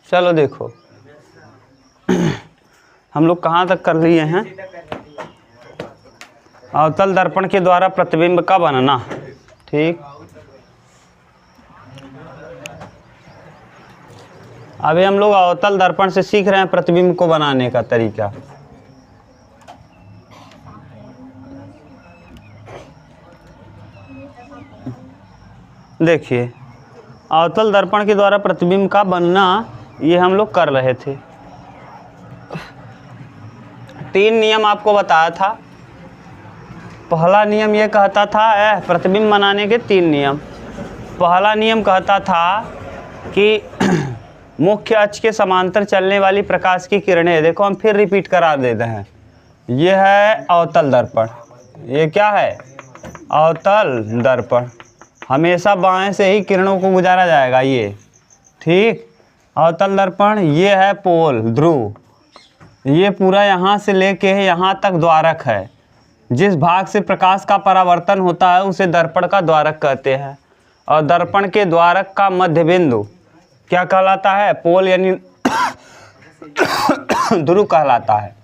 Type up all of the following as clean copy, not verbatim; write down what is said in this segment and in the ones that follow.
चलो देखो हम लोग कहाँ तक कर लिए हैं। अवतल दर्पण के द्वारा प्रतिबिंब का बनना। ठीक, अभी हम लोग अवतल दर्पण से सीख रहे हैं प्रतिबिंब को बनाने का तरीका। देखिए, अवतल दर्पण के द्वारा प्रतिबिंब का बनना ये हम लोग कर रहे थे। 3 नियम आपको बताया था। पहला नियम ये कहता था प्रतिबिंब बनाने के 3 नियम। पहला नियम कहता था कि मुख्य अक्ष के समांतर चलने वाली प्रकाश की किरणें, देखो हम फिर रिपीट करा देते हैं, ये है अवतल दर्पण। ये क्या है? अवतल दर्पण। हमेशा बाएं से ही किरणों को गुजारा जाएगा ये। ठीक, अवतल दर्पण ये है पोल, ध्रुव। ये पूरा यहाँ से लेके यहाँ तक द्वारक है। जिस भाग से प्रकाश का परावर्तन होता है उसे दर्पण का द्वारक कहते हैं। और दर्पण के द्वारक का मध्य बिंदु क्या कहलाता है? पोल यानी ध्रुव कहलाता है।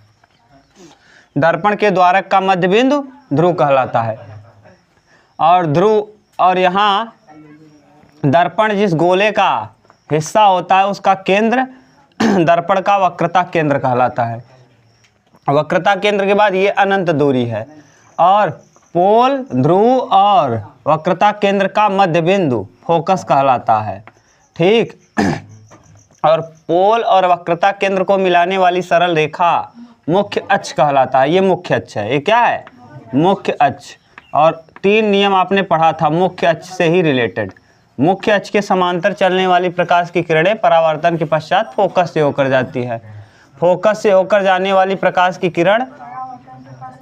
दर्पण के द्वारक का मध्य बिंदु ध्रुव कहलाता है। और ध्रुव, और यहाँ दर्पण जिस गोले का हिस्सा होता है उसका केंद्र दर्पण का वक्रता केंद्र कहलाता है। वक्रता केंद्र के बाद ये अनंत दूरी है। और पोल, ध्रुव और वक्रता केंद्र का मध्य बिंदु फोकस कहलाता है। ठीक, और पोल और वक्रता केंद्र को मिलाने वाली सरल रेखा मुख्य अक्ष कहलाता है। ये मुख्य अक्ष है। ये क्या है? मुख्य अक्ष। और 3 नियम आपने पढ़ा था मुख्य अक्ष से ही रिलेटेड। मुख्य अक्ष के समांतर चलने वाली प्रकाश की किरणें परावर्तन के पश्चात फोकस से होकर जाती है। फोकस से होकर जाने वाली प्रकाश की किरण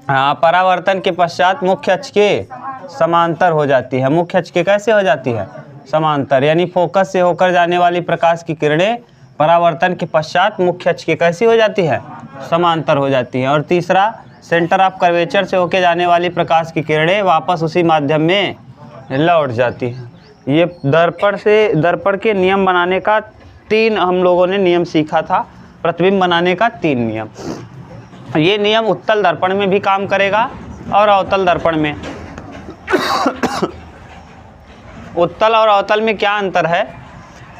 परावर्तन के पश्चात मुख्य अक्ष के समांतर हो जाती है। मुख्य अक्ष के कैसे हो जाती है? समांतर। यानी फोकस से होकर जाने वाली प्रकाश की किरणें परावर्तन के पश्चात मुख्य अक्ष के कैसी हो जाती है? समांतर हो जाती है। और तीसरा, सेंटर ऑफ कर्वेचर से होकर जाने वाली प्रकाश की किरणें वापस उसी माध्यम में लौट जाती हैं। ये दर्पण के नियम बनाने का 3 हम लोगों ने नियम सीखा था। प्रतिबिंब बनाने का 3 नियम। ये नियम उत्तल दर्पण में भी काम करेगा और अवतल दर्पण में। उत्तल और अवतल में क्या अंतर है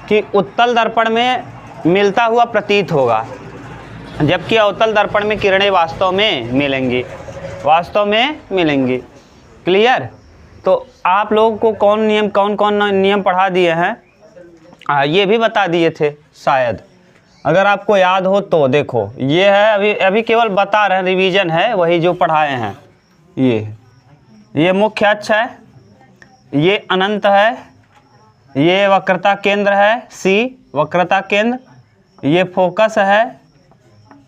कि उत्तल दर्पण में मिलता हुआ प्रतीत होगा, जबकि अवतल दर्पण में किरणें वास्तव में मिलेंगी। वास्तव में मिलेंगी। क्लियर? तो आप लोगों को कौन कौन नियम पढ़ा दिए हैं ये भी बता दिए थे शायद, अगर आपको याद हो तो। देखो ये है, अभी केवल बता रहे हैं, रिवीजन है वही जो पढ़ाए हैं। ये मुख्य अक्ष है, ये अनंत है, ये वक्रता केंद्र है C, वक्रता केंद्र, ये फोकस है,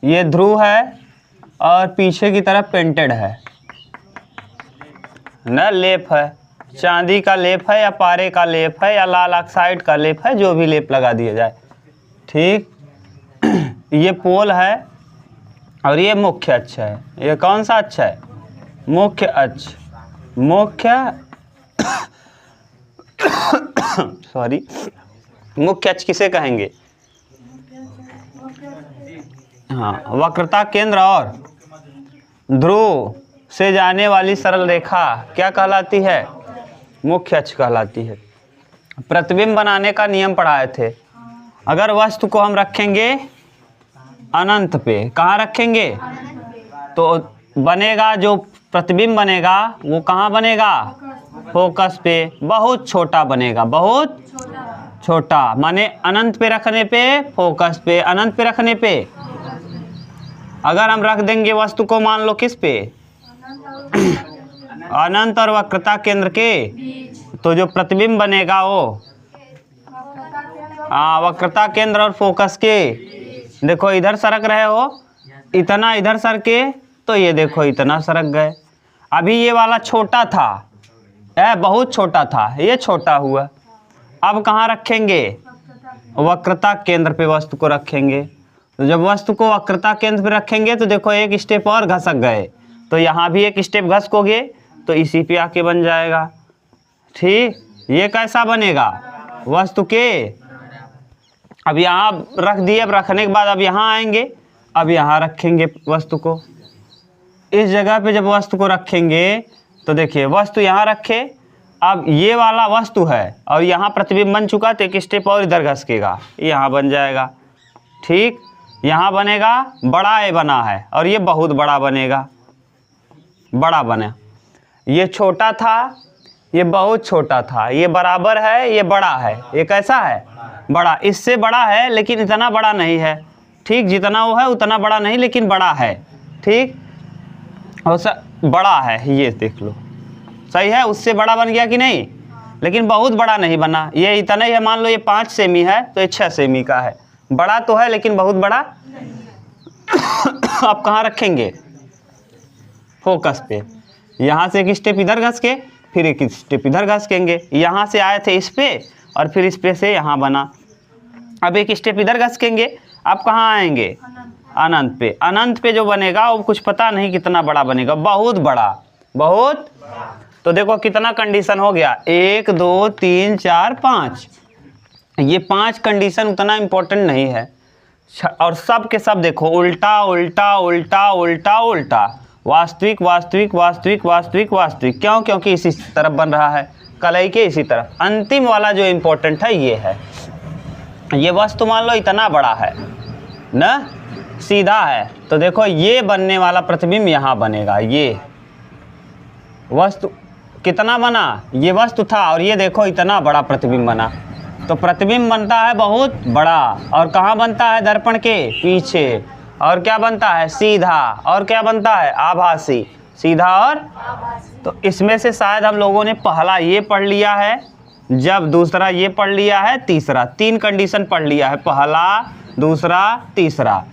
ये ध्रुव है, और पीछे की तरफ पेंटेड है ना, लेप है। चांदी का लेप है या पारे का लेप है या लाल ऑक्साइड का लेप है, जो भी लेप लगा दिया जाए। ठीक, ये पोल है और ये मुख्य अक्ष है। ये कौन सा अक्ष है? मुख्य अक्ष। मुख्य अक्ष किसे कहेंगे? हाँ, वक्रता केंद्र और ध्रुव से जाने वाली सरल रेखा क्या कहलाती है? मुख्य अक्ष कहलाती है। प्रतिबिंब बनाने का नियम पढ़ाए थे। अगर वस्तु को हम रखेंगे अनंत पे, कहाँ रखेंगे? तो बनेगा, जो प्रतिबिंब बनेगा वो कहाँ बनेगा? फोकस पे। बहुत छोटा बनेगा, बहुत छोटा, माने अनंत पे रखने पे, फोकस पे, अनंत पे रखने पे। अगर हम रख देंगे वस्तु को, मान लो किस पे? अनंत और वक्रता केंद्र के, तो जो प्रतिबिंब बनेगा वो वक्रता केंद्र और फोकस के, देखो इधर सरक रहे हो, इतना इधर सरके, तो ये देखो इतना सरक गए। अभी ये वाला छोटा था, बहुत छोटा था, ये छोटा हुआ। अब कहाँ रखेंगे? वक्रता केंद्र पे वस्तु को रखेंगे। तो जब वस्तु को वक्रता केंद्र पे रखेंगे तो देखो एक स्टेप और घसक गए, तो यहाँ भी एक स्टेप घसकोगे तो इसी पे आके बन जाएगा। ठीक, ये कैसा बनेगा? वस्तु के अब यहाँ रख दिए, अब रखने के बाद अब यहाँ आएंगे, अब यहाँ रखेंगे वस्तु को। इस जगह पे जब वस्तु को रखेंगे तो देखिए वस्तु यहाँ रखे, अब ये वाला वस्तु है और यहाँ प्रतिबिंब बन चुका, तो एक स्टेप और इधर घसकेगा, यहाँ बन जाएगा। ठीक, यहाँ बनेगा, बड़ा ए बना है और ये बहुत बड़ा बनेगा, बड़ा बना। ये छोटा था, ये बहुत छोटा था, ये बराबर है, ये बड़ा है, ये कैसा है, बड़ा। इससे बड़ा है लेकिन इतना बड़ा नहीं है। ठीक, जितना वो है उतना बड़ा नहीं लेकिन बड़ा है। ठीक, और बड़ा है, ये देख लो, सही है, उससे बड़ा बन गया कि नहीं, लेकिन बहुत बड़ा नहीं बना। ये इतना ही है, मान लो ये 5 सेमी है तो ये 6 सेमी का है, बड़ा तो है लेकिन बहुत बड़ा। आप कहाँ रखेंगे, फोकस पे। यहाँ से एक स्टेप इधर घस के फिर एक स्टेप इधर घसकेंगे। यहाँ से आए थे इस पे और फिर इस पे से यहाँ बना, अब एक स्टेप इधर घसकेंगे। आप कहाँ आएंगे, अनंत पे। अनंत पे जो बनेगा वो कुछ पता नहीं कितना बड़ा बनेगा, बहुत बड़ा, बहुत। तो देखो कितना कंडीशन हो गया, 1 2 3 4 5। ये 5 कंडीशन उतना इम्पोर्टेंट नहीं है। और सब के सब देखो उल्टा उल्टा उल्टा उल्टा उल्टा, वास्तविक वास्तविक वास्तविक वास्तविक वास्तविक। क्यों, क्योंकि इसी तरफ बन रहा है, कलई के इसी तरफ। अंतिम वाला जो इम्पोर्टेंट है ये है, ये वस्तु मान लो इतना बड़ा है ना, सीधा है, तो देखो ये बनने वाला प्रतिबिंब यहाँ बनेगा। ये वस्तु कितना बना, ये वस्तु था और ये देखो इतना बड़ा प्रतिबिंब बना, तो प्रतिबिंब बनता है बहुत बड़ा। और कहाँ बनता है, दर्पण के पीछे। और क्या बनता है, सीधा। और क्या बनता है, आभासी, सीधा और आभासी। तो इसमें से शायद हम लोगों ने पहला ये पढ़ लिया है, जब दूसरा ये पढ़ लिया है, तीसरा, 3 कंडीशन पढ़ लिया है, पहला दूसरा तीसरा।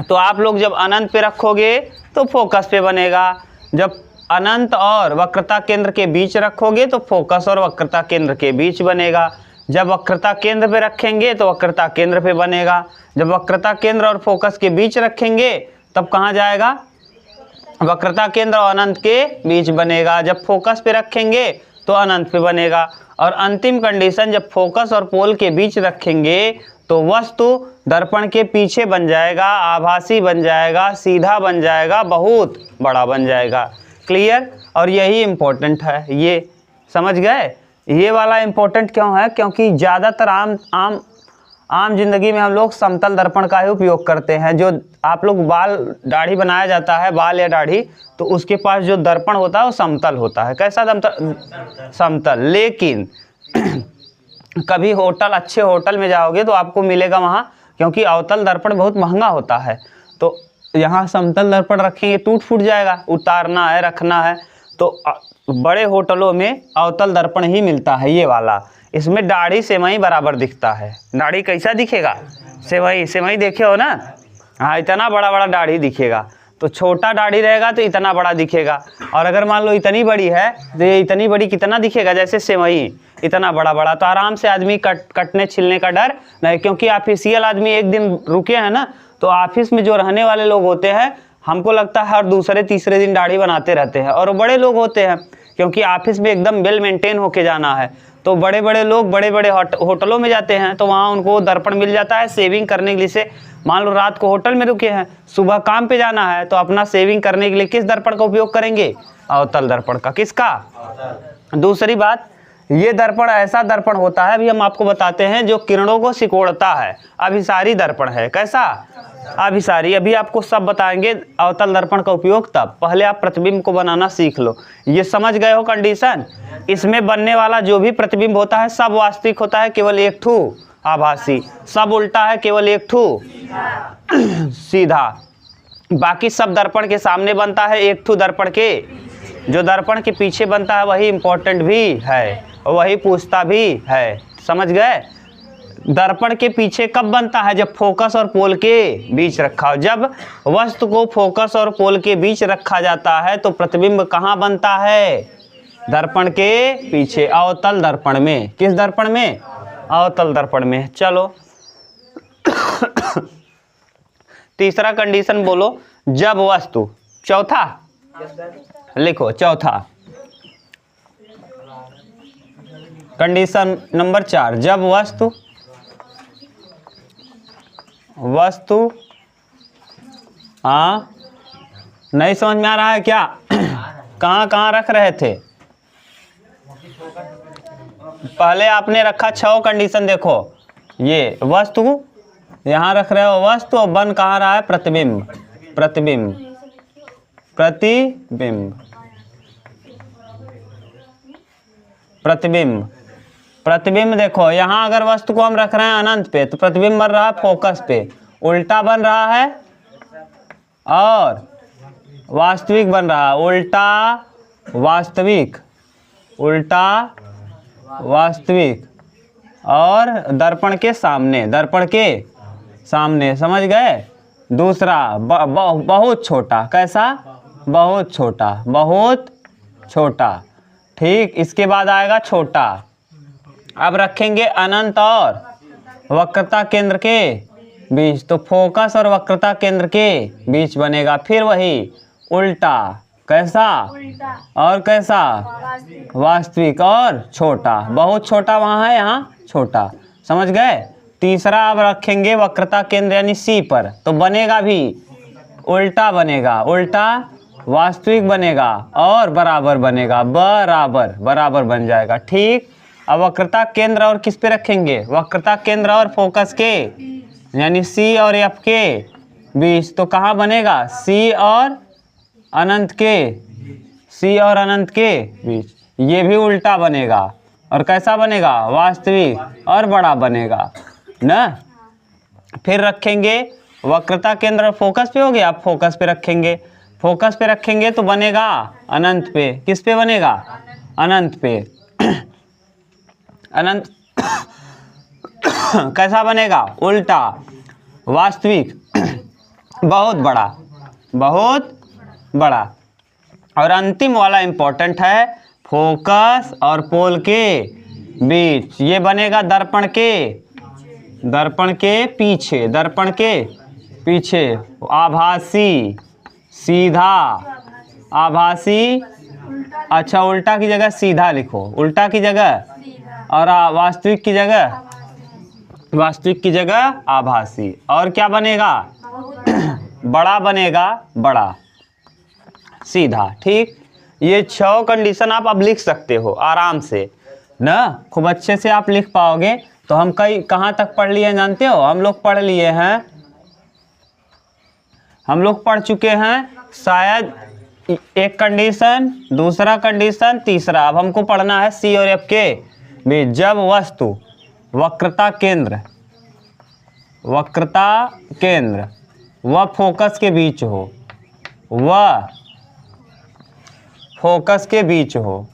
तो आप लोग जब अनंत पे रखोगे तो फोकस पे बनेगा, जब अनंत और वक्रता केंद्र के बीच रखोगे तो फोकस और वक्रता केंद्र के बीच बनेगा, जब वक्रता केंद्र पे रखेंगे तो वक्रता केंद्र पे बनेगा, जब वक्रता केंद्र और फोकस के बीच रखेंगे तब कहाँ जाएगा, वक्रता केंद्र और अनंत के बीच बनेगा, जब फोकस पे रखेंगे तो अनंत पे बनेगा। और अंतिम कंडीशन, जब फोकस और पोल के बीच रखेंगे तो वस्तु दर्पण के पीछे बन जाएगा, आभासी बन जाएगा, सीधा बन जाएगा, बहुत बड़ा बन जाएगा। क्लियर। और यही इम्पोर्टेंट है, ये समझ गए। ये वाला इम्पोर्टेंट क्यों है, क्योंकि ज़्यादातर आम जिंदगी में हम लोग समतल दर्पण का ही उपयोग करते हैं। जो आप लोग बाल दाढ़ी बनाया जाता है, बाल या दाढ़ी, तो उसके पास जो दर्पण होता है वो समतल होता है। कैसा समतल। लेकिन कभी होटल, अच्छे होटल में जाओगे तो आपको मिलेगा वहाँ, क्योंकि अवतल दर्पण बहुत महंगा होता है, तो यहाँ समतल दर्पण रखेंगे टूट फूट जाएगा, उतारना है, रखना है। तो बड़े होटलों में अवतल दर्पण ही मिलता है, ये वाला। इसमें दाढ़ी सेवई बराबर दिखता है। दाढ़ी कैसा दिखेगा, सेवई देखे हो ना, हाँ, इतना बड़ा बड़ा दाढ़ी दिखेगा। तो छोटा दाढ़ी रहेगा तो इतना बड़ा दिखेगा, और अगर मान लो इतनी बड़ी है तो ये इतनी बड़ी कितना दिखेगा, जैसे सेवई, इतना बड़ा बड़ा। तो आराम से आदमी कटने छिलने का डर नहीं, क्योंकि ऑफिशियल आदमी एक दिन रुके हैं ना, तो ऑफिस में जो रहने वाले लोग होते हैं, हमको लगता है हर दूसरे तीसरे दिन दाढ़ी बनाते रहते हैं, और बड़े लोग होते हैं, क्योंकि ऑफिस में एकदम वेल मेंटेन होके जाना है। तो बड़े बड़े लोग बड़े बड़े होटलों में जाते हैं, तो वहाँ उनको दर्पण मिल जाता है सेविंग करने के लिए। से मान लो रात को होटल में रुके हैं, सुबह काम पे जाना है, तो अपना सेविंग करने के लिए किस दर्पण का उपयोग करेंगे, अवतल दर्पण का। किसका। दूसरी बात, ये दर्पण ऐसा दर्पण होता है, अभी हम आपको बताते हैं, जो किरणों को सिकोड़ता है, अभिसारी दर्पण है। कैसा, अभिसारी। अभी आपको सब बताएंगे अवतल दर्पण का उपयोग, तब पहले आप प्रतिबिंब को बनाना सीख लो। ये समझ गए हो कंडीशन। इसमें बनने वाला जो भी प्रतिबिंब होता है सब वास्तविक होता है, केवल एक ठू आभासी। सब उल्टा है, केवल एक ठू सीधा। बाकी सब दर्पण के सामने बनता है, एक ठू दर्पण के, जो दर्पण के पीछे बनता है वही इम्पोर्टेंट भी है, वही पूछता भी है। समझ गए। दर्पण के पीछे कब बनता है, जब फोकस और पोल के बीच रखा हो। जब वस्तु को फोकस और पोल के बीच रखा जाता है तो प्रतिबिंब कहाँ बनता है, दर्पण के पीछे, अवतल दर्पण में। किस दर्पण में, अवतल दर्पण में। चलो तीसरा कंडीशन बोलो, जब वस्तु, चौथा लिखो, चौथा कंडीशन नंबर 4, जब वस्तु वस्तु, हाँ नहीं समझ में आ रहा है क्या? कहाँ कहाँ रख रहे थे? पहले आपने रखा 6 कंडीशन, देखो ये वस्तु यहाँ रख रहे हो वस्तु, और बन कहाँ रहा है? प्रतिबिंब, प्रतिबिंब, प्रतिबिंब, प्रतिबिंब, प्रतिबिंब। देखो यहाँ अगर वस्तु को हम रख रहे हैं अनंत पे तो प्रतिबिंब बन रहा है फोकस पे, उल्टा बन रहा है और वास्तविक बन रहा है, उल्टा वास्तविक, उल्टा वास्तविक, और दर्पण के सामने, दर्पण के सामने, समझ गए? दूसरा बहुत छोटा, कैसा? बहुत छोटा, बहुत छोटा, ठीक। इसके बाद आएगा छोटा। अब रखेंगे अनंत और वक्रता केंद्र के बीच, तो फोकस और वक्रता केंद्र के बीच बनेगा। फिर वही उल्टा, कैसा? और कैसा? वास्तविक और छोटा, बहुत छोटा वहाँ है, यहाँ छोटा, समझ गए? तीसरा अब रखेंगे वक्रता केंद्र यानी सी पर, तो बनेगा भी उल्टा, बनेगा उल्टा, वास्तविक बनेगा और बराबर बनेगा, बराबर, बराबर बन जाएगा, ठीक। अब वक्रता केंद्र और किस पे रखेंगे? वक्रता केंद्र और फोकस के यानी सी और एफ के बीच, तो कहाँ बनेगा? सी और अनंत के, सी और अनंत के बीच, ये भी उल्टा बनेगा और कैसा बनेगा? वास्तविक और बड़ा बनेगा ना। फिर रखेंगे वक्रता केंद्र और फोकस पे हो गया, अब फोकस पे रखेंगे, फोकस पे रखेंगे तो बनेगा अनंत पे, किस पे बनेगा? अनंत पे, अनंत कैसा बनेगा? उल्टा, वास्तविक, बहुत बड़ा, बहुत बड़ा। और अंतिम वाला इंपॉर्टेंट है, फोकस और पोल के बीच, ये बनेगा दर्पण के, दर्पण के पीछे, दर्पण के पीछे, आभासी, सीधा, आभासी, अच्छा उल्टा की जगह सीधा लिखो, उल्टा की जगह, और वास्तविक की जगह, वास्तविक की जगह आभासी। और क्या बनेगा? बड़ा बनेगा, बड़ा, सीधा, ठीक। ये 6 कंडीशन आप अब लिख सकते हो आराम से ना, खूब अच्छे से आप लिख पाओगे। तो हम कहाँ तक पढ़ लिए हैं जानते हो? हम लोग पढ़ लिए हैं, हम लोग पढ़ चुके हैं शायद एक कंडीशन, दूसरा कंडीशन, तीसरा। अब हमको पढ़ना है सी और एफ के बीच, जब वस्तु वक्रता केंद्र, वक्रता केंद्र व फोकस के बीच हो, वह फोकस के बीच हो,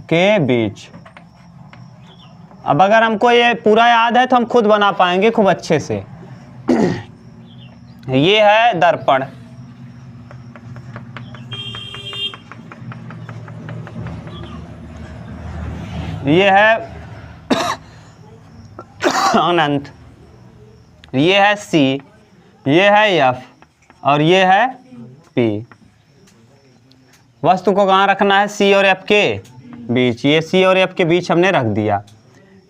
के बीच। अब अगर हमको ये पूरा याद है तो हम खुद बना पाएंगे खूब अच्छे से। ये है दर्पण, ये है अनंत, ये है सी, ये है एफ और ये है पी। वस्तु को कहाँ रखना है? सी और एफ के बीच। ये सी और एफ के बीच हमने रख दिया।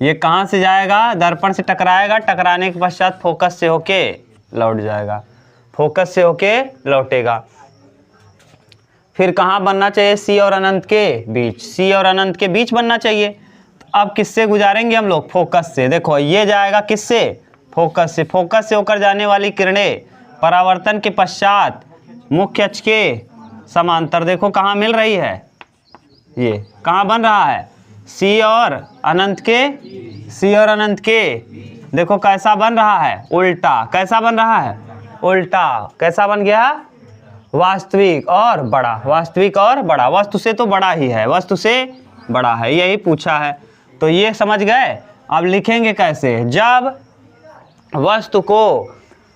ये कहाँ से जाएगा? दर्पण से टकराएगा, टकराने के पश्चात फोकस से होके लौट जाएगा, फोकस से होके लौटेगा। फिर कहाँ बनना चाहिए? सी और अनंत के बीच, सी और अनंत के बीच बनना चाहिए। तो अब किससे गुजारेंगे हम लोग? फोकस से। देखो ये जाएगा किससे? फोकस से। फोकस से होकर जाने वाली किरणें परावर्तन के पश्चात मुख्य अक्ष के समांतर, देखो कहाँ मिल रही है, ये कहाँ बन रहा है? सी और अनंत के, सी और अनंत के, देखो कैसा बन रहा है? उल्टा। कैसा बन रहा है? उल्टा। कैसा बन गया? वास्तविक और बड़ा, वास्तविक और बड़ा। वस्तु से तो बड़ा ही है, वस्तु से बड़ा है, यही पूछा है। तो ये समझ गए। अब लिखेंगे कैसे? जब वस्तु को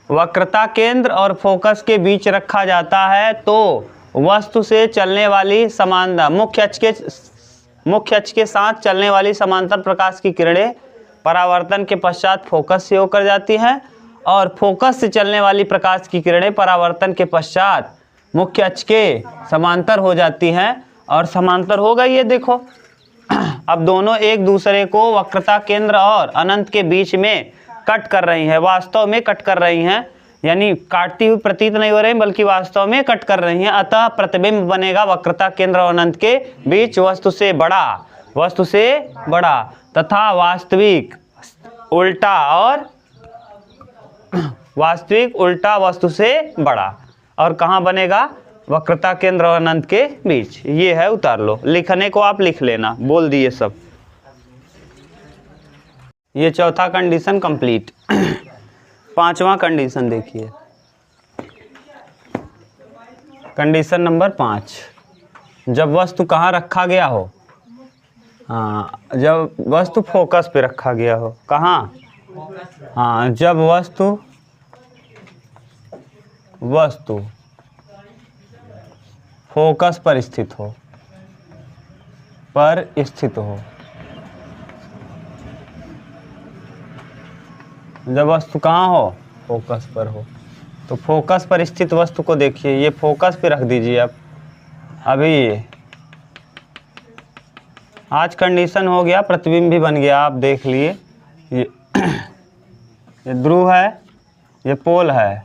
वक्रता केंद्र और फोकस के बीच रखा जाता है तो वस्तु से चलने वाली समांतर, मुख्य अक्ष के साथ चलने वाली समांतर प्रकाश की किरणें परावर्तन के पश्चात फोकस से होकर जाती हैं और फोकस से चलने वाली प्रकाश की किरणें परावर्तन के पश्चात मुख्य अक्ष के समांतर हो जाती हैं। और समांतर हो गई, ये देखो अब दोनों एक दूसरे को वक्रता केंद्र और अनंत के बीच में कट कर रही हैं, वास्तव में कट कर रही हैं, यानी काटती हुई प्रतीत नहीं हो रही बल्कि वास्तव में कट कर रही हैं। अतः प्रतिबिंब बनेगा वक्रता केंद्र और अनंत के बीच वस्तु से बड़ा तथा वास्तविक उल्टा वस्तु से बड़ा। और कहाँ बनेगा? वक्रता केंद्र और अनंत के बीच। ये है, उतार लो, लिखने को आप लिख लेना, बोल दिए सब। ये चौथा कंडीशन कंप्लीट। पांचवा कंडीशन देखिए, कंडीशन नंबर 5। जब वस्तु कहाँ रखा गया हो, हाँ, जब वस्तु फोकस पे रखा गया हो, कहाँ? हाँ, जब वस्तु फोकस पर स्थित हो, जब वस्तु कहाँ हो? फोकस पर हो। तो फोकस पर स्थित वस्तु को देखिए, ये फोकस पे रख दीजिए आप। अभी ये आज कंडीशन हो गया, प्रतिबिंब भी बन गया, आप देख लिए। ये ध्रुव है, ये पोल है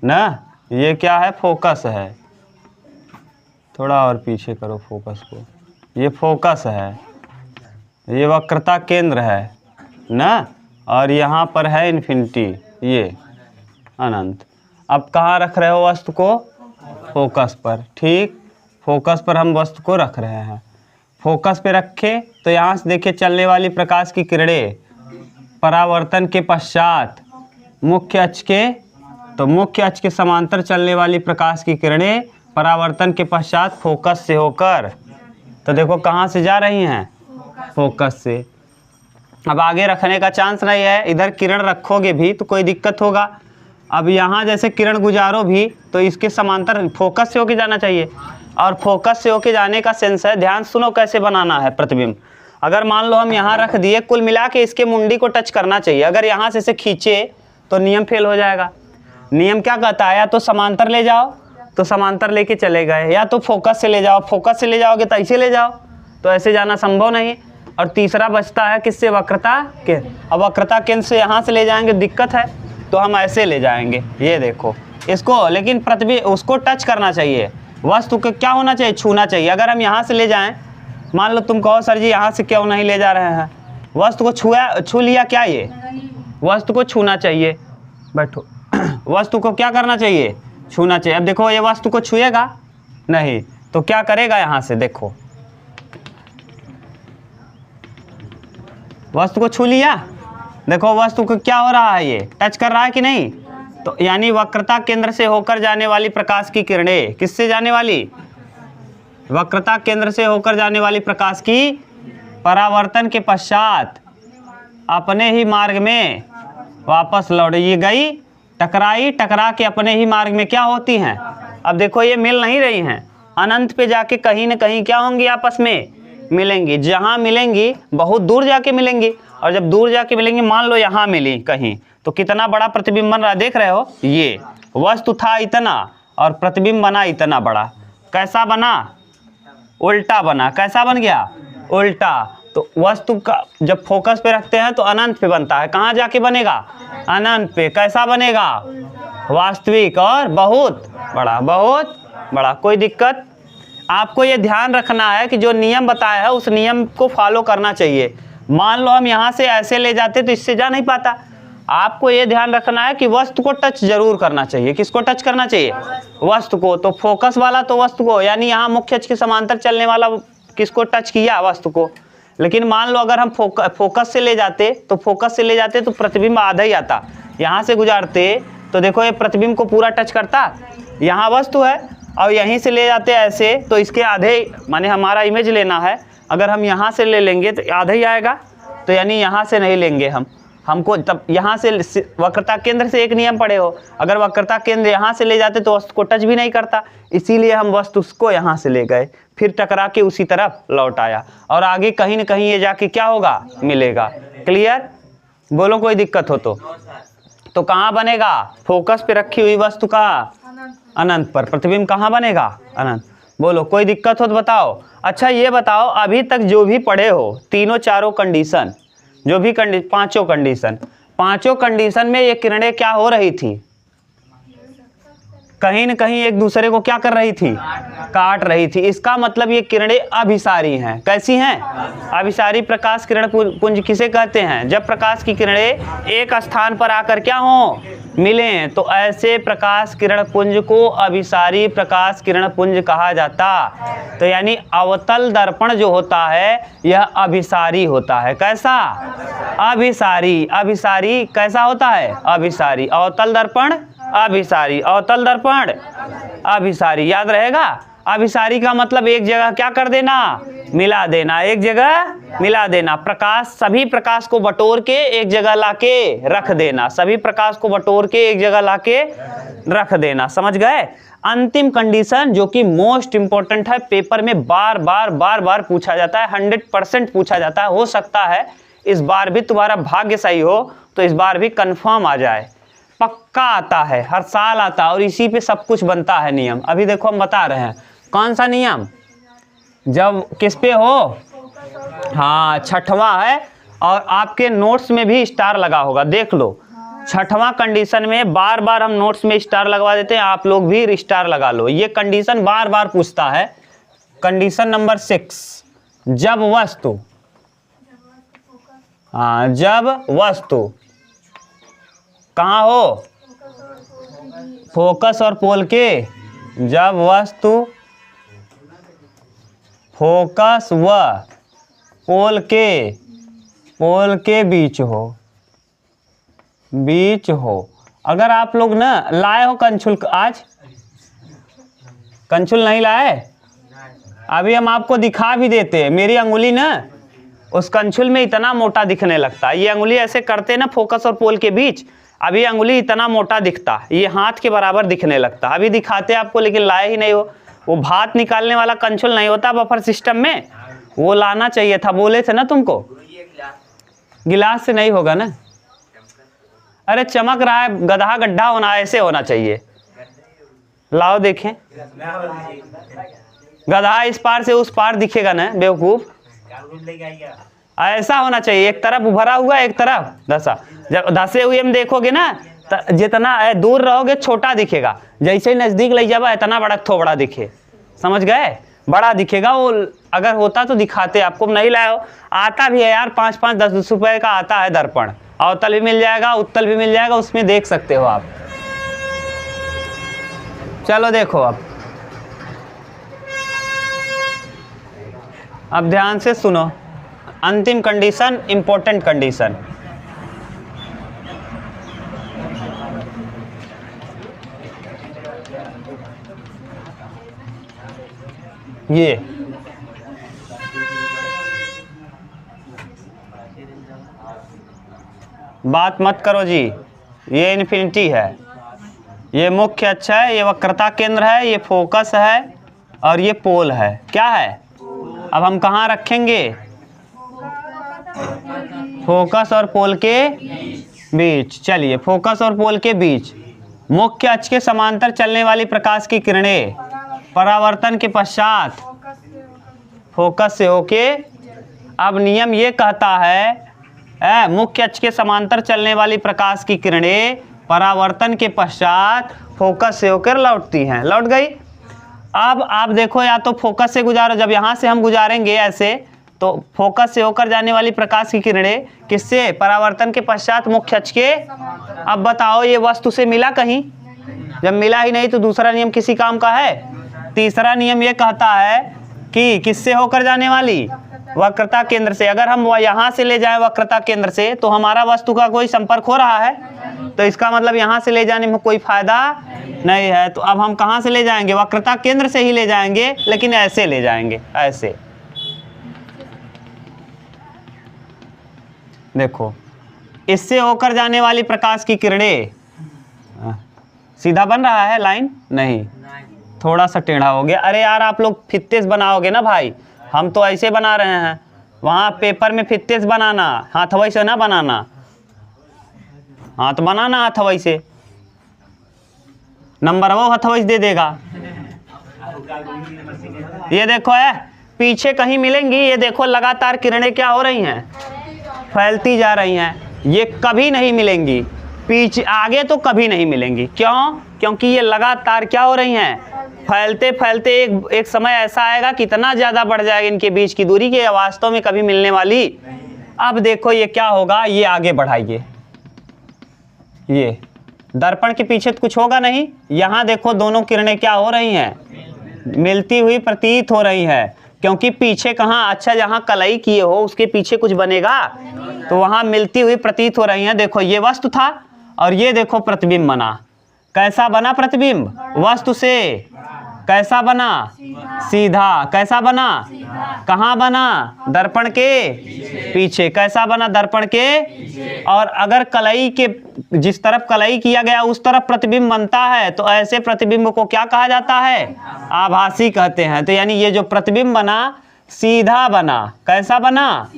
ना, ये क्या है? फोकस है। थोड़ा और पीछे करो फोकस को, ये फोकस है, ये वक्रता केंद्र है ना, और यहाँ पर है इन्फिनिटी, ये अनंत। अब कहाँ रख रहे हो वस्तु को? फोकस पर। ठीक, फोकस पर हम वस्तु को रख रहे हैं। फोकस पे रखे तो यहाँ से देखिए, चलने वाली प्रकाश की किरणें परावर्तन के पश्चात मुख्य अक्ष के समांतर चलने वाली प्रकाश की किरणें परावर्तन के पश्चात फोकस से होकर, तो देखो कहाँ से जा रही हैं? फोकस से। अब आगे रखने का चांस नहीं है, इधर किरण रखोगे भी तो कोई दिक्कत होगा। अब यहाँ जैसे किरण गुजारो भी तो इसके समांतर फोकस से होके जाना चाहिए, और फोकस से होके जाने का सेंस है, ध्यान सुनो कैसे बनाना है प्रतिबिंब। अगर मान लो हम यहाँ रख दिए, कुल मिला के इसके मुंडी को टच करना चाहिए। अगर यहाँ से इसे खींचे तो नियम फेल हो जाएगा। नियम क्या कहता है? या तो समांतर ले जाओ, तो समांतर लेके चले गए, या तो फोकस से ले जाओ, फोकस से ले जाओगे तो ऐसे ले जाओ, तो ऐसे जाना संभव नहीं। और तीसरा बचता है किससे? वक्रता के। अब वक्रता केंद्र से यहाँ से ले जाएंगे, दिक्कत है, तो हम ऐसे ले जाएंगे। ये देखो इसको, लेकिन प्रतिबिंब उसको टच करना चाहिए, वस्तु को क्या होना चाहिए? छूना चाहिए। अगर हम यहाँ से ले जाएं, मान लो तुम कहो सर जी यहाँ से क्यों नहीं ले जा रहे हैं, वस्तु को छू लिया क्या? ये वस्तु को छूना चाहिए। बैठो। वस्तु को क्या करना चाहिए? छूना चाहिए। अब देखो ये वस्तु को छुएगा नहीं, तो क्या करेगा? यहाँ से देखो, वस्तु को छू लिया, देखो वस्तु को क्या हो रहा है? ये टच कर रहा है कि नहीं? तो यानी वक्रता केंद्र से होकर जाने वाली प्रकाश की किरणें किससे जाने वाली? वक्रता केंद्र से होकर जाने वाली प्रकाश की परावर्तन के पश्चात अपने ही मार्ग में वापस लौट ये गई, टकरा के अपने ही मार्ग में क्या होती हैं? अब देखो ये मिल नहीं रही हैं, अनंत पे जाके कहीं न कहीं क्या होंगी? आपस में मिलेंगी। जहाँ मिलेंगी बहुत दूर जाके मिलेंगी, और जब दूर जाके मिलेंगी, मान लो यहाँ मिली कहीं, तो कितना बड़ा प्रतिबिंब बन रहा है, देख रहे हो? ये वस्तु था इतना और प्रतिबिंब बना इतना बड़ा। कैसा बना? उल्टा बना। कैसा बन गया? उल्टा। तो वस्तु का जब फोकस पे रखते हैं तो अनंत पे बनता है, कहाँ जाके बनेगा? अनंत पे। कैसा बनेगा? वास्तविक और बहुत बड़ा। कोई दिक्कत? आपको ये ध्यान रखना है कि जो नियम बताया है उस नियम को फॉलो करना चाहिए। मान लो हम यहाँ से ऐसे ले जाते तो इससे जा नहीं पाता। आपको ये ध्यान रखना है कि वस्तु को टच जरूर करना चाहिए। किसको टच करना चाहिए? वस्तु को। तो फोकस वाला तो वस्तु को, यानी यहाँ मुख्य अक्ष के समांतर चलने वाला किसको टच किया? वस्तु को। लेकिन मान लो अगर हम फोकस से ले जाते तो प्रतिबिंब आधा ही आता। यहाँ से गुजारते तो देखो ये प्रतिबिंब को पूरा टच करता, यहाँ वस्तु है, और यहीं से ले जाते ऐसे तो इसके आधे, माने हमारा इमेज लेना है, अगर हम यहाँ से ले लेंगे तो आधा ही आएगा। तो यानी यहाँ से नहीं लेंगे हमको, तब यहाँ से वक्रता केंद्र से एक नियम पढ़े हो, अगर वक्रता केंद्र यहाँ से ले जाते तो वस्तु को टच भी नहीं करता, इसीलिए हम वस्तु को यहाँ से ले गए, फिर टकरा के उसी तरफ लौट आया, और आगे कहीं न कहीं ये जाके क्या होगा? मिलेगा। क्लियर? बोलो कोई दिक्कत हो तो कहाँ बनेगा? फोकस पे रखी हुई वस्तु का अनंत पर। प्रतिबिंब कहाँ बनेगा? अनंत। बोलो कोई दिक्कत हो तो बताओ। अच्छा ये बताओ, अभी तक जो भी पढ़े हो तीनों चारों कंडीशन, जो भी पांचों कंडीशन में ये किरणें क्या हो रही थी? कहीं न कहीं एक दूसरे को क्या कर रही थी? काट रही थी। इसका मतलब ये किरणें अभिसारी हैं। कैसी हैं? अभिसारी प्रकाश किरण पुंज किसे कहते हैं? जब प्रकाश की किरणें एक स्थान पर आकर क्या हो मिलें, तो ऐसे प्रकाश किरण पुंज को अभिसारी प्रकाश किरण पुंज कहा जाता। तो यानी अवतल दर्पण जो होता है यह अभिसारी होता है। कैसा? अभिसारी। अभिसारी कैसा होता है? अभिसारी। अवतल दर्पण अभिसारी, अवतल दर्पण अभिसारी। याद रहेगा? अभिसारी का मतलब एक जगह क्या कर देना? मिला देना। एक जगह मिला देना। प्रकाश, सभी प्रकाश को बटोर के एक जगह लाके रख देना। सभी प्रकाश को बटोर के एक जगह लाके रख देना। समझ गए? अंतिम कंडीशन जो कि मोस्ट इंपॉर्टेंट है, पेपर में बार बार पूछा जाता है, 100% पूछा जाता है। हो सकता है इस बार भी तुम्हारा भाग्य सही हो तो इस बार भी कंफर्म आ जाए। पक्का आता है, हर साल आता है और इसी पे सब कुछ बनता है नियम। अभी देखो हम बता रहे हैं कौन सा नियम, जब किस पे हो? हाँ, छठवां है और आपके नोट्स में भी स्टार लगा होगा, देख लो। छठवां कंडीशन में बार बार हम नोट्स में स्टार लगवा देते हैं, आप लोग भी स्टार लगा लो। ये कंडीशन बार बार पूछता है। कंडीशन नंबर 6, जब वस्तु, हाँ जब वस्तु कहाँ हो? फोकस और पोल के, जब वस्तु फोकस व पोल के बीच हो। अगर आप लोग ना लाए हो कंछुल, आज कंछुल नहीं लाए, अभी हम आपको दिखा भी देते हैं। मेरी अंगुली ना उस कंछुल में इतना मोटा दिखने लगता है। ये अंगुली ऐसे करते ना फोकस और पोल के बीच, अभी अंगुली इतना मोटा दिखता, ये हाथ के बराबर दिखने लगता। अभी दिखाते आपको, लेकिन लाए ही नहीं हो। वो भात निकालने वाला कंछुल नहीं होता बफर सिस्टम में, वो लाना चाहिए था, बोले थे ना तुमको। गिलास से नहीं होगा ना? अरे चमक रहा है, गधा गड्ढा होना, ऐसे होना चाहिए। लाओ देखें, गधा इस पार से उस पार दिखेगा ना बेवकूफ। ऐसा होना चाहिए, एक तरफ उभरा हुआ एक तरफ धसा। जब धसे हुए में देखोगे ना, जितना दूर रहोगे छोटा दिखेगा, जैसे ही नजदीक ले जावा इतना बड़ा थोबड़ा दिखे। समझ गए? बड़ा दिखेगा। वो अगर होता तो दिखाते, आपको नहीं लाए हो। आता भी है यार, 5-5 10 रुपए का आता है दर्पण। अवतल भी मिल जाएगा, उत्तल भी मिल जाएगा, उसमें देख सकते हो आप। चलो देखो अब ध्यान से सुनो। अंतिम कंडीशन, इंपॉर्टेंट कंडीशन। ये बात मत करो जी, ये इन्फिनिटी है, ये मुख्य अक्ष है, ये वक्रता केंद्र है, ये फोकस है और ये पोल है। क्या है? अब हम कहाँ रखेंगे? फोकस और पोल के बीच। चलिए, फोकस और पोल के बीच मुख्य अक्ष के समांतर चलने वाली प्रकाश की किरणें परावर्तन के पश्चात फोकस से होके, अब नियम ये कहता है मुख्य अक्ष के समांतर चलने वाली प्रकाश की किरणें परावर्तन के पश्चात फोकस से होकर लौटती हैं। लौट गई। अब आप देखो, या तो फोकस से गुजारो, जब यहाँ से हम गुजारेंगे ऐसे, तो फोकस से होकर जाने वाली प्रकाश की किरणें किससे? परावर्तन के पश्चात मुख्य अक्ष के। अब बताओ, ये वस्तु से मिला कहीं? जब मिला ही नहीं तो दूसरा नियम किसी काम का है? तीसरा नियम ये कहता है कि किससे होकर जाने वाली? वक्रता केंद्र से। अगर हम यहाँ से ले जाएं वक्रता केंद्र से, तो हमारा वस्तु का कोई संपर्क हो रहा है, तो इसका मतलब यहाँ से ले जाने में कोई फायदा नहीं है। तो अब हम कहाँ से ले जाएंगे? वक्रता केंद्र से ही ले जाएंगे, लेकिन ऐसे ले जाएंगे, ऐसे। देखो, इससे होकर जाने वाली प्रकाश की किरणें, सीधा बन रहा है लाइन? नहीं, थोड़ा सा टेढ़ा हो गया। अरे यार, आप लोग फित्ते से बनाओगे ना भाई, हम तो ऐसे बना रहे हैं। वहाँ पेपर में फित्ते से बनाना, हाथवई से ना बनाना। हाँ तो बनाना हाथवई से, नंबर वो हाथवई से दे देगा। ये देखो है, पीछे कहीं मिलेंगी? ये देखो लगातार किरणें क्या हो रही हैं, फैलती जा रही हैं। ये कभी नहीं मिलेंगी पीछे, आगे तो कभी नहीं मिलेंगी। क्यों? क्योंकि ये लगातार क्या हो रही हैं, फैलते फैलते एक समय ऐसा आएगा कितना ज़्यादा बढ़ जाएगा इनके बीच की दूरी कि वास्तव में कभी मिलने वाली। अब देखो ये क्या होगा, ये आगे बढ़ाइए, ये दर्पण के पीछे तो कुछ होगा नहीं। यहाँ देखो दोनों किरणें क्या हो रही हैं, मिलती हुई प्रतीत हो रही है। क्योंकि पीछे कहाँ, अच्छा जहाँ कलई किए हो उसके पीछे कुछ बनेगा, तो वहाँ मिलती हुई प्रतीत हो रही हैं। देखो ये वस्तु था और ये देखो प्रतिबिंब बना। कैसा बना प्रतिबिंब? वस्तु से कैसा बना? सीधा। कैसा बना? कहाँ बना? दर्पण के पीछे। कैसा बना? दर्पण के। और अगर कलई के जिस तरफ कलई किया गया उस तरफ प्रतिबिंब बनता है तो ऐसे प्रतिबिंब को क्या कहा जाता है? आभासी कहते हैं। तो यानी ये जो प्रतिबिंब बना सीधा बना। कैसा बना?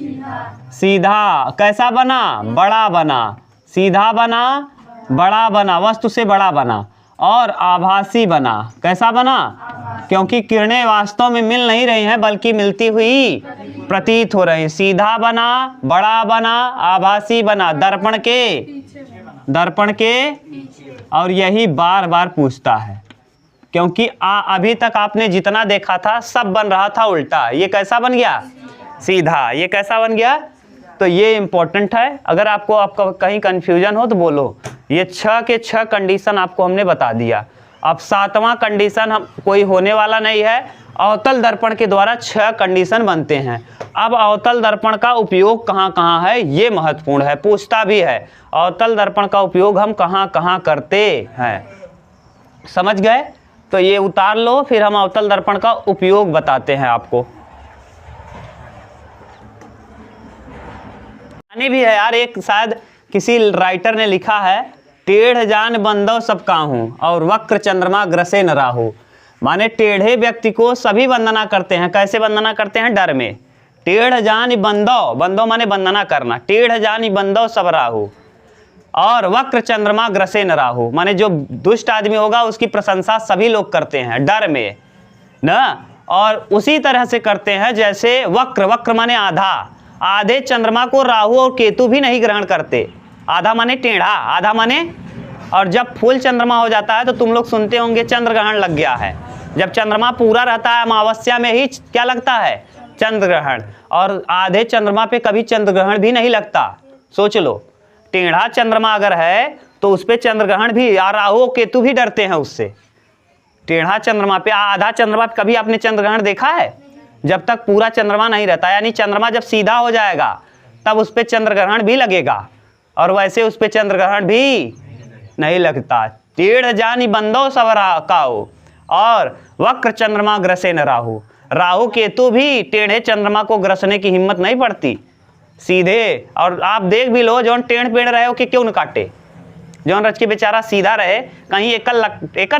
सीधा। कैसा बना? बड़ा बना। सीधा बना, बड़ा बना, वस्तु से बड़ा बना और आभासी बना। कैसा बना? क्योंकि किरणें वास्तव में मिल नहीं रही हैं बल्कि मिलती हुई प्रतीत हो रही। सीधा बना, बड़ा बना, आभासी बना, दर्पण के। और यही बार बार पूछता है क्योंकि अभी तक आपने जितना देखा था सब बन रहा था उल्टा। ये कैसा बन गया? सीधा। ये कैसा बन गया? तो ये इम्पोर्टेंट है। अगर आपका कहीं कंफ्यूजन हो तो बोलो। ये 6 के 6 कंडीशन आपको हमने बता दिया। अब 7वां कंडीशन हम कोई होने वाला नहीं है। अवतल दर्पण के द्वारा 6 कंडीशन बनते हैं। अब अवतल दर्पण का उपयोग कहाँ कहाँ है ये महत्वपूर्ण है, पूछता भी है। अवतल दर्पण का उपयोग हम कहाँ कहाँ करते हैं, समझ गए? तो ये उतार लो, फिर हम अवतल दर्पण का उपयोग बताते हैं आपको। भी है यार, एक शायद किसी राइटर ने लिखा है, टेढ़ जान बंदो सब काहू और वक्र चंद्रमा ग्रसे न राहु। माने टेढ़े व्यक्ति को सभी वंदना करते हैं। कैसे वंदना करते हैं? डर में। टेढ़ जान बंदो, बंदो माने वंदना करना। टेढ़ जान बंदो सब राहु और वक्र चंद्रमा ग्रसे न राहु, माने जो दुष्ट आदमी होगा उसकी प्रशंसा सभी लोग करते हैं डर में ना। और उसी तरह से करते हैं जैसे वक्र, वक्र माने आधा, आधे चंद्रमा को राहु और केतु भी नहीं ग्रहण करते। आधा माने टेढ़ा, आधा माने। और जब फुल चंद्रमा हो जाता है तो तुम लोग सुनते होंगे चंद्र ग्रहण लग गया है। जब चंद्रमा पूरा रहता है अमावस्या में ही क्या लगता है? चंद्र ग्रहण। और आधे चंद्रमा पे कभी चंद्र ग्रहण भी नहीं लगता। सोच लो, टेढ़ा चंद्रमा अगर है तो उस पर चंद्र ग्रहण भी, राहु और केतु भी डरते हैं उससे। टेढ़ा चंद्रमा पे, आधा चंद्रमा पे कभी आपने चंद्र ग्रहण देखा है? जब तक पूरा चंद्रमा नहीं रहता, यानी चंद्रमा जब सीधा हो जाएगा तब उस पर चंद्र ग्रहण भी लगेगा, और वैसे उस पर चंद्र ग्रहण भी नहीं लगता। टेढ़ जानी बंदो सब काओ और वक्र चंद्रमा ग्रसे न राहु। राहु केतु भी टेढ़े चंद्रमा को ग्रसने की हिम्मत नहीं पड़ती, सीधे। और आप देख भी लो, जौन टेढ़ पेड़ रहे हो कि क्यों न काटे, जौन रच के बेचारा सीधा रहे, कहीं एक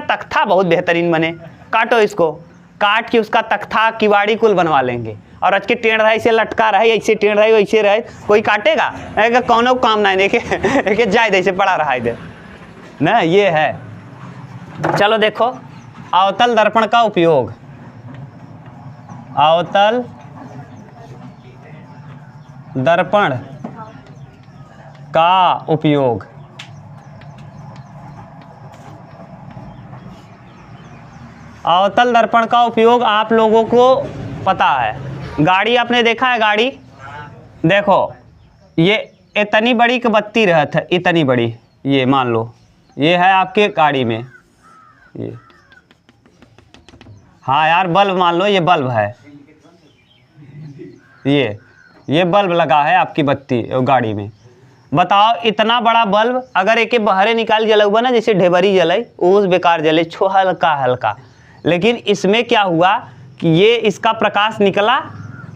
तख्ता बहुत बेहतरीन बने, काटो इसको, काट के उसका तख्ता किवाड़ी कुल बनवा लेंगे। और आज के टेढ़ रहे, इसे लटका रहे, ऐसे टेढ़ रहे, वैसे रहे, कोई काटेगा? कौनो काम नहीं, देखे जाए ऐसे पड़ा रहा इधर ना। ये है। चलो देखो, अवतल दर्पण का उपयोग। अवतल दर्पण का उपयोग। अवतल दर्पण का उपयोग आप लोगों को पता है। गाड़ी आपने देखा है? गाड़ी देखो, ये इतनी बड़ी की बत्ती रहत है, इतनी बड़ी। ये मान लो ये है आपके गाड़ी में, ये हाँ यार बल्ब मान लो, ये बल्ब है, ये बल्ब लगा है आपकी बत्ती गाड़ी में। बताओ, इतना बड़ा बल्ब अगर एक बहरे निकाल जलऊबा ना, जैसे ढेबरी जले, उस बेकार जले, छो हल्का हल्का। लेकिन इसमें क्या हुआ कि ये इसका प्रकाश निकला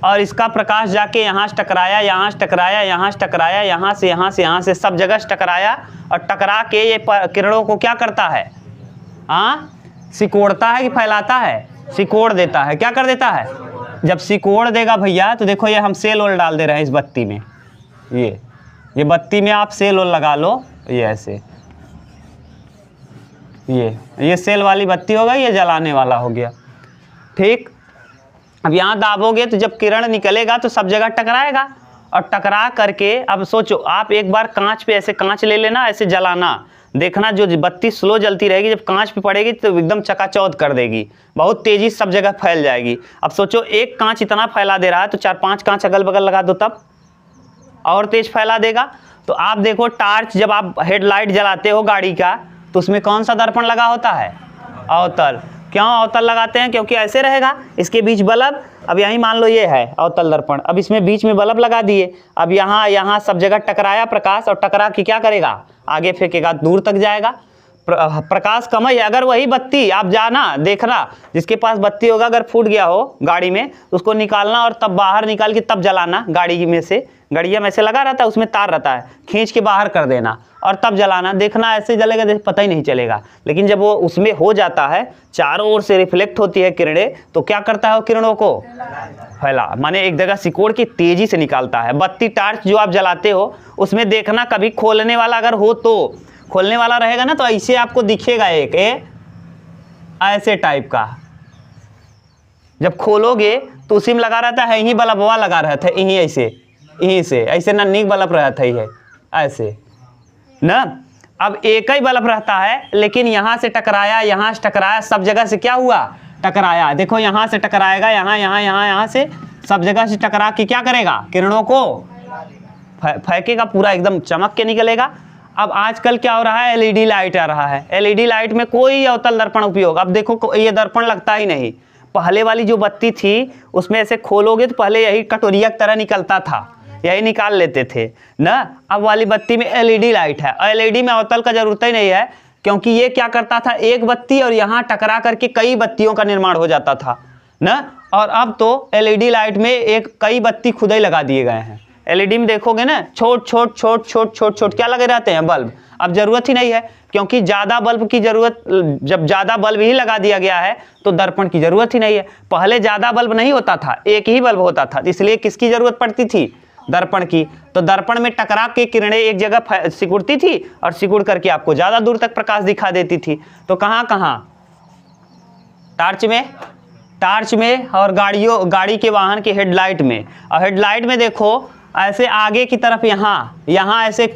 और इसका प्रकाश जाके यहाँ से टकराया, यहाँ से टकराया, यहाँ से टकराया, यहाँ से सब जगह से टकराया, और टकरा के ये किरणों को क्या करता है? सिकोड़ता है कि फैलाता है? सिकोड़ देता है। क्या कर देता है? जब सिकोड़ देगा भैया, तो देखो ये हम सेल ओल डाल दे रहे हैं इस बत्ती में। ये बत्ती में आप सेल ओल लगा लो, ये ऐसे, ये सेल वाली बत्ती हो गई, ये जलाने वाला हो गया, ठीक। अब यहाँ दाबोगे तो जब किरण निकलेगा तो सब जगह टकराएगा, और टकरा करके अब सोचो आप एक बार कांच पे ऐसे कांच ले लेना, ऐसे जलाना, देखना जो बत्ती स्लो जलती रहेगी, जब कांच पे पड़ेगी तो एकदम चकाचौंध कर देगी, बहुत तेजी से सब जगह फैल जाएगी। अब सोचो एक कांच इतना फैला दे रहा है तो 4-5 कांच अगल बगल लगा दो तब और तेज फैला देगा। तो आप देखो टॉर्च जब आप हेडलाइट जलाते हो गाड़ी का तो उसमें कौन सा दर्पण लगा होता है? अवतल। क्यों अवतल लगाते हैं? क्योंकि ऐसे रहेगा, इसके बीच बल्ब, अब यहीं मान लो ये है अवतल दर्पण, अब इसमें बीच में बल्ब लगा दिए, अब यहाँ सब जगह टकराया प्रकाश, और टकरा के क्या करेगा? आगे फेंकेगा, दूर तक जाएगा। प्रकाश कमय है। अगर वही बत्ती आप जाना देखना, जिसके पास बत्ती होगा अगर फूट गया हो गाड़ी में तो उसको निकालना और तब बाहर निकाल के तब जलाना, गाड़ी में से, गड़िया में से लगा रहता है उसमें तार रहता है, खींच के बाहर कर देना और तब जलाना, देखना ऐसे जलेगा पता ही नहीं चलेगा। लेकिन जब वो उसमें हो जाता है, चारों ओर से रिफ्लेक्ट होती है किरणें, तो क्या करता है वो किरणों को फैला, माने एक जगह सिकोड़ के तेजी से निकालता है। बत्ती टॉर्च जो आप जलाते हो उसमें देखना कभी खोलने वाला अगर हो तो, खोलने वाला रहेगा ना तो ऐसे आपको दिखेगा एक ऐसे टाइप का, जब खोलोगे तो उसी में लगा रहता है, यहीं बल्बवा लगा रहता है, यहीं ऐसे ऐसे नन्ही बल्ब रहता ही है ऐसे ना। अब एक ही बल्ब रहता है लेकिन यहाँ से टकराया, यहाँ से टकराया, सब जगह से क्या हुआ? टकराया। देखो यहाँ से टकराएगा, यहाँ से सब जगह से टकरा के क्या करेगा? किरणों को फेंकेगा, पूरा एकदम चमक के निकलेगा। अब आजकल क्या हो रहा है? एलईडी लाइट आ रहा है। एलईडी लाइट में कोई अवतल दर्पण उपयोग, अब देखो ये दर्पण लगता ही नहीं। पहले वाली जो बत्ती थी उसमें ऐसे खोलोगे तो पहले यही कटोरिया की तरह निकलता था, यही निकाल लेते थे ना। अब वाली बत्ती में एलईडी लाइट है, और एलईडी में अवतल का जरूरत ही नहीं है, क्योंकि ये क्या करता था, एक बत्ती और यहाँ टकरा करके कई बत्तियों का निर्माण हो जाता था ना। और अब तो एलईडी लाइट में कई बत्ती खुद ही लगा दिए गए हैं। एलईडी में देखोगे ना छोट छोट क्या लगे रहते हैं बल्ब, अब जरूरत ही नहीं है, क्योंकि ज़्यादा बल्ब की जरूरत, जब ज़्यादा बल्ब ही लगा दिया गया है तो दर्पण की जरूरत ही नहीं है। पहले ज़्यादा बल्ब नहीं होता था, एक ही बल्ब होता था, इसलिए किसकी जरूरत पड़ती थी? दर्पण की। तो दर्पण में टकरा के किरणें एक जगह सिकुड़ती थी और सिकुड़ करके आपको ज़्यादा दूर तक प्रकाश दिखा देती थी। तो कहाँ टार्च में और गाड़ी के वाहन के हेडलाइट में। और हेडलाइट में देखो ऐसे आगे की तरफ यहाँ ऐसे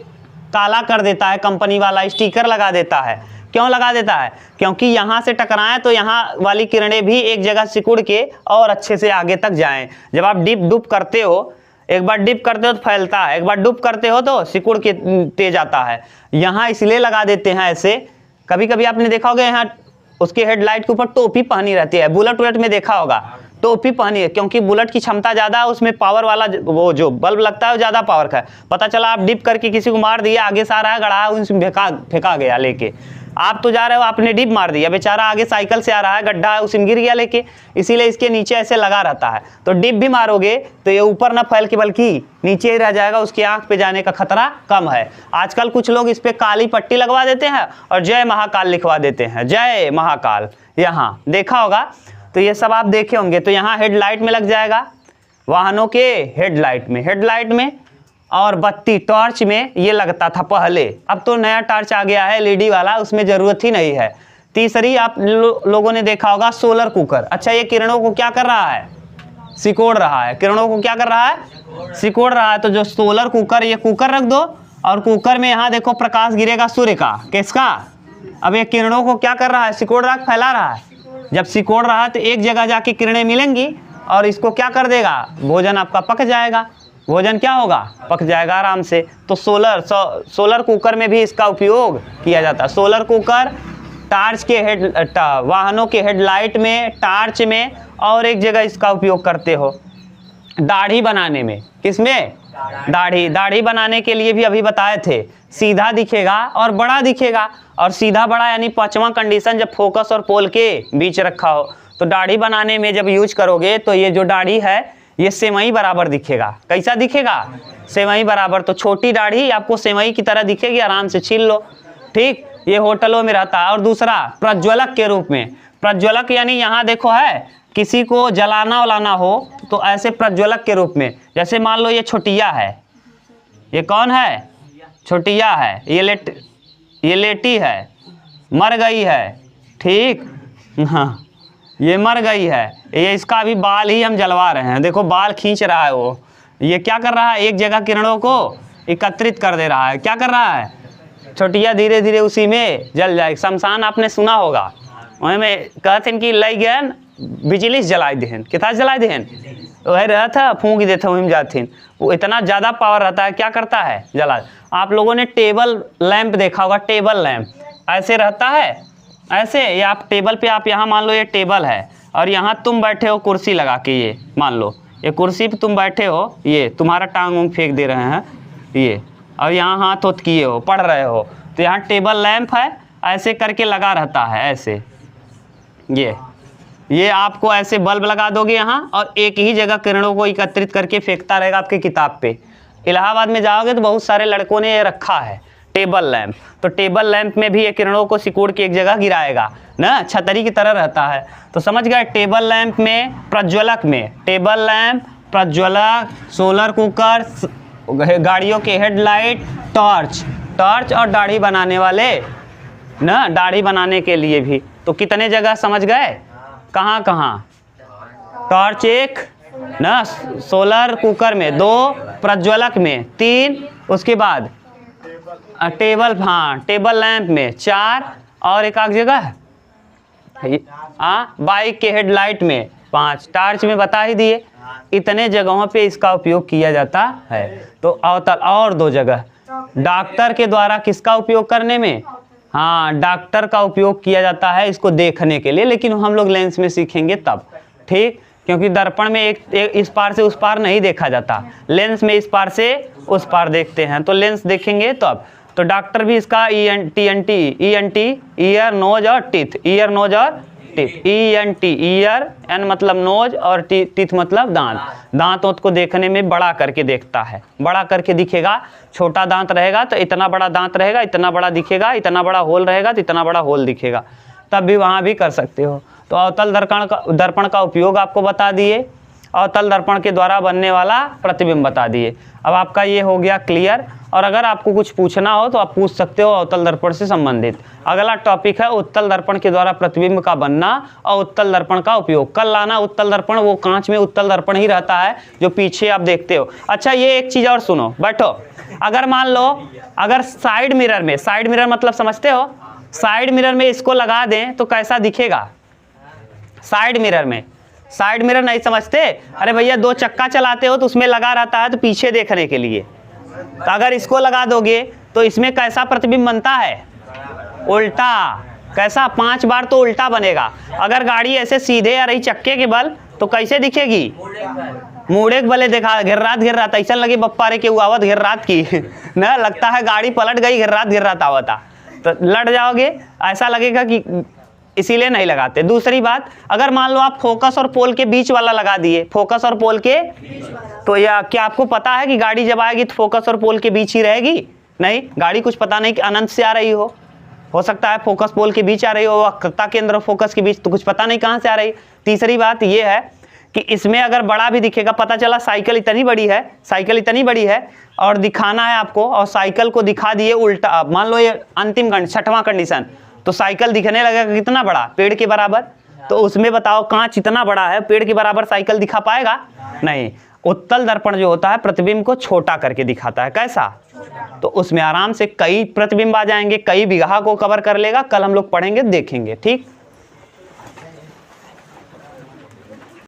काला कर देता है, कंपनी वाला स्टिकर लगा देता है। क्यों लगा देता है? क्योंकि यहाँ से टकराएं तो यहाँ वाली किरणें भी एक जगह सिकुड़ के और अच्छे से आगे तक जाएं। जब आप डिप करते हो, एक बार डिप करते हो तो फैलता है, एक बार डुप करते हो तो सिकुड़ के तेज आता है। यहाँ इसलिए लगा देते हैं ऐसे। कभी कभी आपने देखा होगा यहाँ उसके हेडलाइट के ऊपर टोपी पहनी रहती है, बुलेट में देखा होगा टोपी पहनी है, क्योंकि बुलेट की क्षमता ज़्यादा है, उसमें पावर वाला वो जो बल्ब लगता है वो ज़्यादा पावर का है। पता चला आप डिप करके किसी को मार दिया, आगे से आ रहा है, गड़ा उनसे फेंका गया लेके, आप तो जा रहे हो आपने डिप मार दिया, बेचारा आगे साइकिल से आ रहा है, गड्ढा है उसमें गिर गया लेके, इसीलिए इसके नीचे ऐसे लगा रहता है। तो डिप भी मारोगे तो ये ऊपर ना फैल के बल्कि नीचे ही रह जाएगा, उसकी आंख पे जाने का खतरा कम है। आजकल कुछ लोग इस पे काली पट्टी लगवा देते हैं और जय महाकाल लिखवा देते हैं, जय महाकाल, यहाँ देखा होगा। तो ये सब आप देखे होंगे। तो यहाँ हेडलाइट में लग जाएगा, वाहनों के हेडलाइट में और बत्ती टॉर्च में ये लगता था पहले। अब तो नया टॉर्च आ गया है एलईडी वाला, उसमें ज़रूरत ही नहीं है। तीसरी आप लोगों ने देखा होगा सोलर कुकर। अच्छा, ये किरणों को क्या कर रहा है? सिकोड़ रहा है। किरणों को क्या कर रहा है? सिकोड़ रहा है। तो जो सोलर कुकर, ये कुकर रख दो और कुकर में यहाँ देखो प्रकाश गिरेगा सूर्य का, किसका? अब ये किरणों को क्या कर रहा है? सिकोड़ रहा, फैला रहा है। जब सिकोड़ रहा है तो एक जगह जाके किरणें मिलेंगी और इसको क्या कर देगा? भोजन आपका पक जाएगा। भोजन क्या होगा? पक जाएगा आराम से। तो सोलर कुकर में भी इसका उपयोग किया जाता है। सोलर कुकर टार्च के वाहनों के हेडलाइट में, टार्च में, और एक जगह इसका उपयोग करते हो दाढ़ी बनाने में। किसमें? दाढ़ी बनाने के लिए भी अभी बताए थे। सीधा दिखेगा और बड़ा दिखेगा, और सीधा बड़ा यानी पांचवा कंडीशन जब फोकस और पोल के बीच रखा हो। तो दाढ़ी बनाने में जब यूज करोगे तो ये जो दाढ़ी है ये सेवई बराबर दिखेगा। कैसा दिखेगा? सेवई बराबर। तो छोटी दाढ़ी आपको सेवई की तरह दिखेगी, आराम से छील लो। ठीक, ये होटलों में रहता है। और दूसरा प्रज्वलक के रूप में। प्रज्वलक यानी यहाँ देखो है, किसी को जलाना वलाना हो तो ऐसे प्रज्वलक के रूप में। जैसे मान लो ये छोटिया है, ये कौन है? छोटिया है। ये लेटी है, मर गई है। ठीक, हाँ, ये मर गई है, ये इसका अभी बाल ही हम जलवा रहे हैं, देखो बाल खींच रहा है वो, ये क्या कर रहा है, एक जगह किरणों को एकत्रित कर दे रहा है, क्या कर रहा है, छोटिया धीरे धीरे उसी में जल जाए। शमशान आपने सुना होगा, वहीं में कहते हैं कि लई गए बिजली से जलाई देहन, कितना जलाई देहन, वही रहा था फूंक देते वहीं जाथिन, वो इतना ज़्यादा पावर रहता है, क्या करता है जला। आप लोगों ने टेबल लैंप देखा होगा, टेबल लैंप ऐसे रहता है, ऐसे, ये आप टेबल पे, आप यहाँ मान लो ये टेबल है और यहाँ तुम बैठे हो कुर्सी लगा के, ये मान लो ये कुर्सी पे तुम बैठे हो, ये तुम्हारा टांग उंग फेंक दे रहे हैं ये, और यहाँ हाथ होत किए हो, पढ़ रहे हो, तो यहाँ टेबल लैंप है, ऐसे करके लगा रहता है ऐसे, ये आपको ऐसे बल्ब लगा दोगे यहाँ और एक ही जगह किरणों को एकत्रित करके फेंकता रहेगा आपकी किताब पे। इलाहाबाद में जाओगे तो बहुत सारे लड़कों ने ये रखा है टेबल लैंप, तो टेबल लैंप में भी ये किरणों को सिकुड़ के एक जगह गिराएगा ना, छतरी की तरह रहता है। तो समझ गए, टेबल लैंप में, प्रज्वलक में, टेबल लैंप, प्रज्वलक, सोलर कुकर, गाड़ियों के हेडलाइट, टॉर्च और दाढ़ी बनाने वाले ना, दाढ़ी बनाने के लिए भी। तो कितने जगह समझ गए, कहाँ कहाँ, टॉर्च एक ना, सोलर कुकर में 2, प्रज्वलक में 3, उसके बाद टेबल, हाँ टेबल लैंप में 4, और एक आध जगह बाइक के हेडलाइट में 5, टॉर्च में बता ही दिए। इतने जगहों पे इसका उपयोग किया जाता है। तो अवतल और 2 जगह डॉक्टर के द्वारा किसका उपयोग करने में, हाँ डॉक्टर का उपयोग किया जाता है इसको देखने के लिए, लेकिन हम लोग लेंस में सीखेंगे तब, ठीक, क्योंकि दर्पण में एक इस पार से उस पार नहीं देखा जाता, लेंस में इस पार से उस पार देखते हैं, तो लेंस देखेंगे तब। तो डॉक्टर भी इसका ENT, ईयर, नोज और टीथ, ईयर, नोज और टीथ, ENT, ईयर, एन मतलब नोज और टीथ मतलब दांत, दांत को देखने में बड़ा करके देखता है, बड़ा करके दिखेगा, छोटा दांत रहेगा तो इतना बड़ा दांत रहेगा, इतना बड़ा दिखेगा, इतना बड़ा होल रहेगा तो इतना बड़ा होल दिखेगा, तब भी वहाँ भी कर सकते हो। तो अवतल दर्पण का उपयोग आपको बता दिए, अवतल दर्पण के द्वारा बनने वाला प्रतिबिंब बता दिए। अब आपका ये हो गया क्लियर, और अगर आपको कुछ पूछना हो तो आप पूछ सकते हो अवतल दर्पण से संबंधित। अगला टॉपिक है उत्तल दर्पण के द्वारा प्रतिबिंब का बनना और उत्तल दर्पण का उपयोग। कल लाना उत्तल दर्पण, वो कांच में उत्तल दर्पण ही रहता है जो पीछे आप देखते हो। अच्छा ये एक चीज़ और सुनो, बैठो, अगर मान लो अगर साइड मिरर में, साइड मिरर मतलब समझते हो, साइड मिरर में इसको लगा दें तो कैसा दिखेगा, साइड मिरर में, साइड मिरर नहीं समझते, अरे भैया 2 चक्का चलाते हो तो उसमें लगा रहता है तो पीछे देखने के लिए, तो अगर इसको लगा दोगे तो इसमें कैसा प्रतिबिंब बनता है, उल्टा, कैसा, 5 बार तो उल्टा बनेगा। अगर गाड़ी ऐसे सीधे आ रही चक्के के बल तो कैसे दिखेगी, मुड़े के बले देखा, घेर्रात ऐसा लगे बप्पा रे के उआवत घेर्रात की ना, लगता है गाड़ी पलट गई, घेर्रात आवता, तो लड़ जाओगे, ऐसा लगेगा कि, इसीलिए नहीं लगाते। दूसरी बात, अगर मान लो आप फोकस और पोल के बीच वाला लगा दिए, फोकस और पोल के, तो या क्या आपको पता है कि गाड़ी जब आएगी तो फोकस और पोल के बीच ही रहेगी, नहीं, गाड़ी कुछ पता नहीं कि अनंत से आ रही हो सकता है फोकस पोल के बीच आ रही हो, वक्रता केंद्र फोकस के बीच, तो कुछ पता नहीं कहाँ से आ रही। तीसरी बात ये है कि इसमें अगर बड़ा भी दिखेगा, पता चला साइकिल इतनी बड़ी है और दिखाना है आपको, और साइकिल को दिखा दिए उल्टा, मान लो ये अंतिम 6वां कंडीशन, तो साइकिल दिखने लगेगा कितना बड़ा, पेड़ के बराबर, तो उसमें बताओ कांच इतना बड़ा है, पेड़ के बराबर साइकिल दिखा पाएगा, नहीं। उत्तल दर्पण जो होता है प्रतिबिंब को छोटा करके दिखाता है, कैसा, तो उसमें आराम से कई प्रतिबिंब आ जाएंगे, कई बिगहा को कवर कर लेगा, कल हम लोग पढ़ेंगे देखेंगे, ठीक।